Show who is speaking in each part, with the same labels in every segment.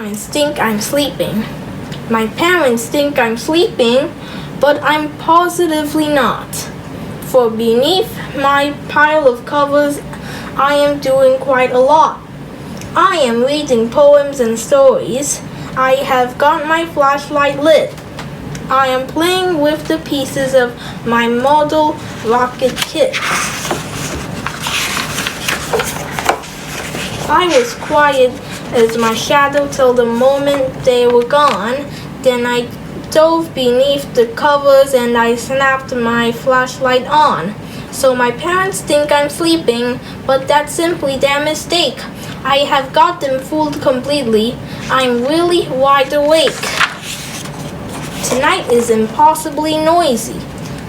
Speaker 1: parents think I'm sleeping. My parents think I'm sleeping, but I'm positively not. For beneath my pile of covers, I am doing quite a lot. I am reading poems and stories. I have got my flashlight lit. I am playing with the pieces of my model rocket kit. I was quiet as my shadow till the moment they were gone. Then I dove beneath the covers and I snapped my flashlight on. So my parents think I'm sleeping, but that's simply their mistake. I have got them fooled completely. I'm really wide awake. Tonight is impossibly noisy.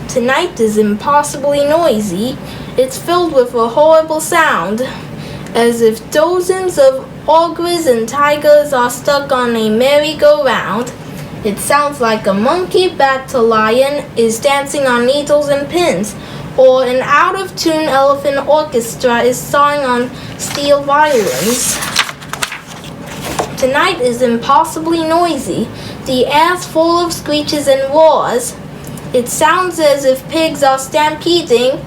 Speaker 1: Tonight is impossibly noisy. It's filled with a horrible sound, as if dozens of ogres and tigers are stuck on a merry-go-round. It sounds like a monkey bat to lion is dancing on needles and pins, or an out-of-tune elephant orchestra is sawing on steel violins. Tonight is impossibly noisy. The air's full of screeches and roars. It sounds as if pigs are stampeding,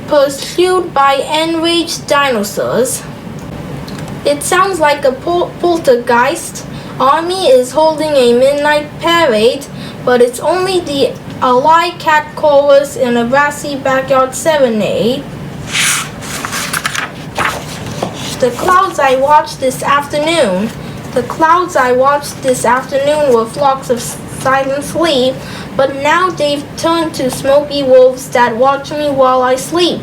Speaker 1: pursued by enraged dinosaurs. It sounds like a poltergeist army is holding a midnight parade, but it's only the Ally Cat chorus in a brassy backyard serenade. The clouds I watched this afternoon were flocks of silent sleep, but now they've turned to smoky wolves that watch me while I sleep.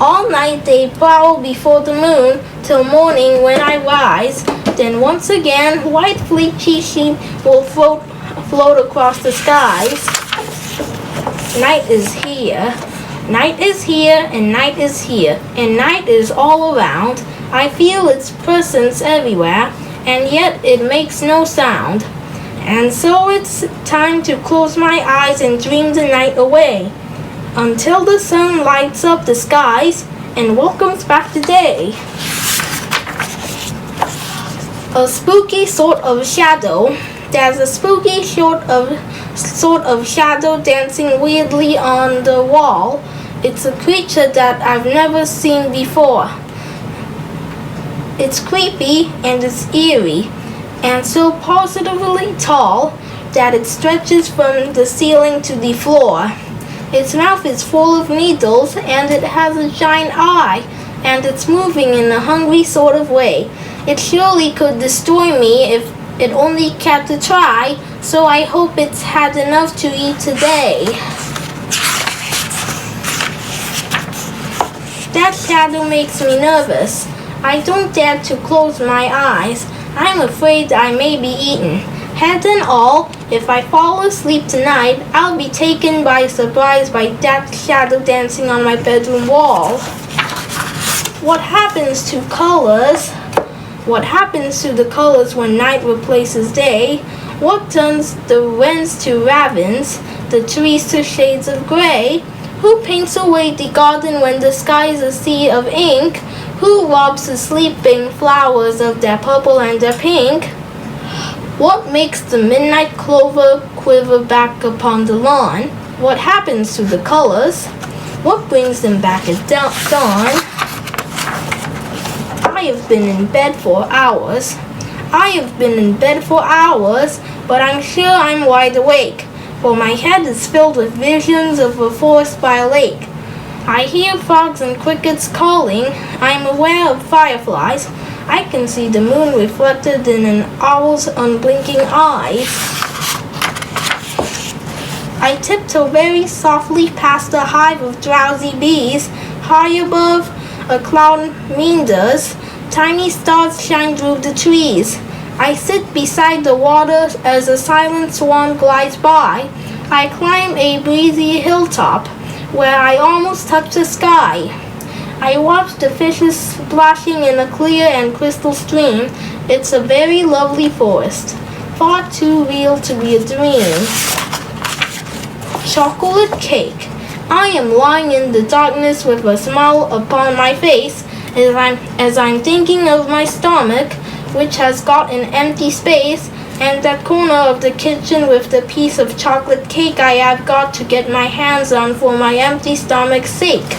Speaker 1: All night they prowl before the moon till morning when I rise. Then once again, white fleecy sheep will float across the skies. Night is here. Night is here, and night is here, and night is all around. I feel its presence everywhere, and yet it makes no sound. And so it's time to close my eyes and dream the night away, until the sun lights up the skies and welcomes back the day. A spooky sort of shadow. There's a spooky sort of shadow dancing weirdly on the wall. It's a creature that I've never seen before. It's creepy and it's eerie, and so positively tall that it stretches from the ceiling to the floor. Its mouth is full of needles, and it has a giant eye, and it's moving in a hungry sort of way. It surely could destroy me if it only kept to try, so I hope it's had enough to eat today. That shadow makes me nervous. I don't dare to close my eyes. I'm afraid I may be eaten. Head and all, if I fall asleep tonight, I'll be taken by surprise by that shadow dancing on my bedroom wall. What happens to colors? What happens to the colors when night replaces day? What turns the wrens to ravens, the trees to shades of gray? Who paints away the garden when the sky is a sea of ink? Who robs the sleeping flowers of their purple and their pink? What makes the midnight clover quiver back upon the lawn? What happens to the colors? What brings them back at dawn? I have been in bed for hours. But I'm sure I'm wide awake, for my head is filled with visions of a forest by a lake. I hear frogs and crickets calling. I'm aware of fireflies. I can see the moon reflected in an owl's unblinking eyes. I tiptoe very softly past a hive of drowsy bees. High above, a cloud meanders. Tiny stars shine through the trees. I sit beside the water as a silent swan glides by. I climb a breezy hilltop where I almost touch the sky. I watch the fishes splashing in a clear and crystal stream. It's a very lovely forest, far too real to be a dream. Chocolate cake. I am lying in the darkness with a smile upon my face as I'm thinking of my stomach, which has got an empty space, and that corner of the kitchen with the piece of chocolate cake I have got to get my hands on for my empty stomach's sake.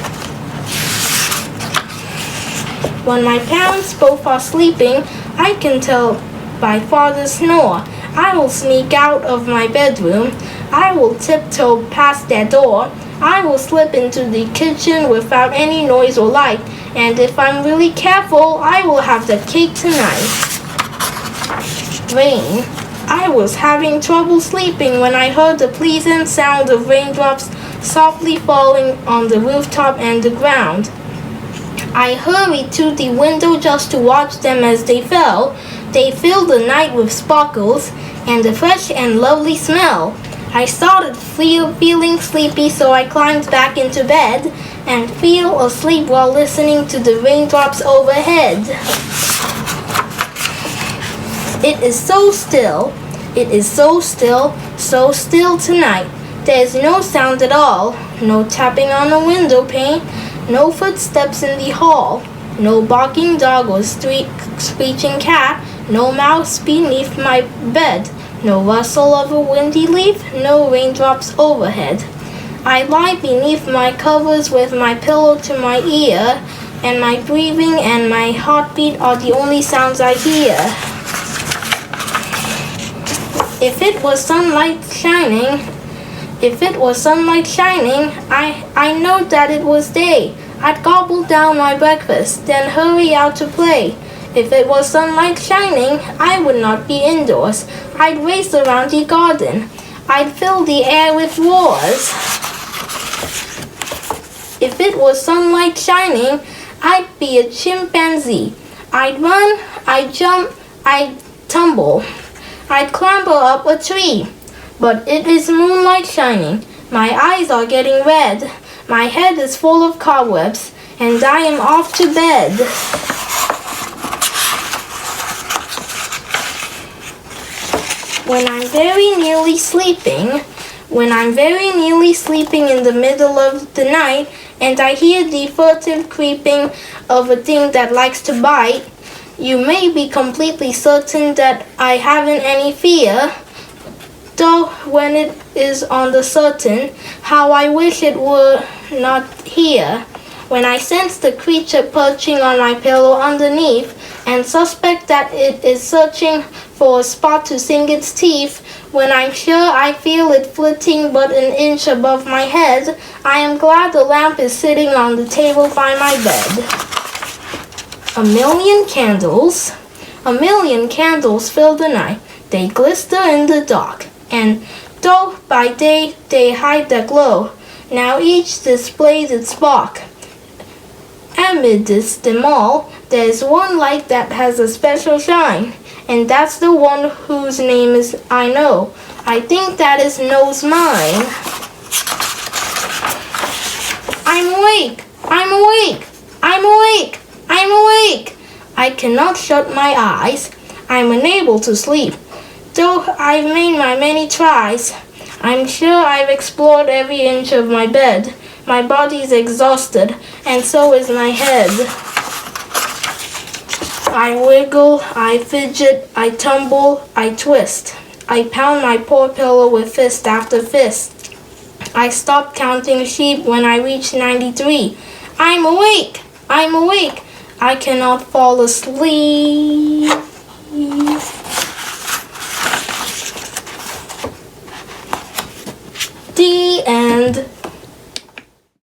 Speaker 1: When my parents both are sleeping, I can tell by father's snore. I will sneak out of my bedroom. I will tiptoe past their door. I will slip into the kitchen without any noise or light, and if I'm really careful, I will have the cake tonight. Rain. I was having trouble sleeping when I heard the pleasant sound of raindrops softly falling on the rooftop and the ground. I hurried to the window just to watch them as they fell. They filled the night with sparkles and a fresh and lovely smell. I started feeling sleepy, so I climbed back into bed and fell asleep while listening to the raindrops overhead. It is so still. It is so still tonight. There is no sound at all. No tapping on a window pane. No footsteps in the hall. No barking dog or screeching cat. No mouse beneath my bed. No rustle of a windy leaf. No raindrops overhead. I lie beneath my covers with my pillow to my ear, and my breathing and my heartbeat are the only sounds I hear. If it was sunlight shining, I know that it was day. I'd gobble down my breakfast, then hurry out to play. If it was sunlight shining, I would not be indoors. I'd race around the garden. I'd fill the air with roars. If it was sunlight shining, I'd be a chimpanzee. I'd run, I'd jump, I'd tumble. I'd clamber up a tree. But it is moonlight shining. My eyes are getting red. My head is full of cobwebs, and I am off to bed. When I'm very nearly sleeping in the middle of the night, and I hear the furtive creeping of a thing that likes to bite, you may be completely certain that I haven't any fear. Though when it is on the certain, how I wish it were not here. When I sense the creature perching on my pillow underneath, and suspect that it is searching for a spot to sink its teeth, when I'm sure I feel it flitting but an inch above my head, I am glad the lamp is sitting on the table by my bed. A million candles fill the night. They glister in the dark, and though by day they hide their glow, now each displays its spark. Amidst them all, there's one light that has a special shine, and that's the one whose name is I know. I think that it knows mine. I'm awake! I'm awake! I'm awake! I'm awake! I cannot shut my eyes. I'm unable to sleep, though I've made my many tries. I'm sure I've explored every inch of my bed. My body's exhausted, and so is my head. I wiggle, I fidget, I tumble, I twist. I pound my poor pillow with fist after fist. I stopped counting sheep when I reached 93. I'm awake! I'm awake! I cannot fall asleep. The end.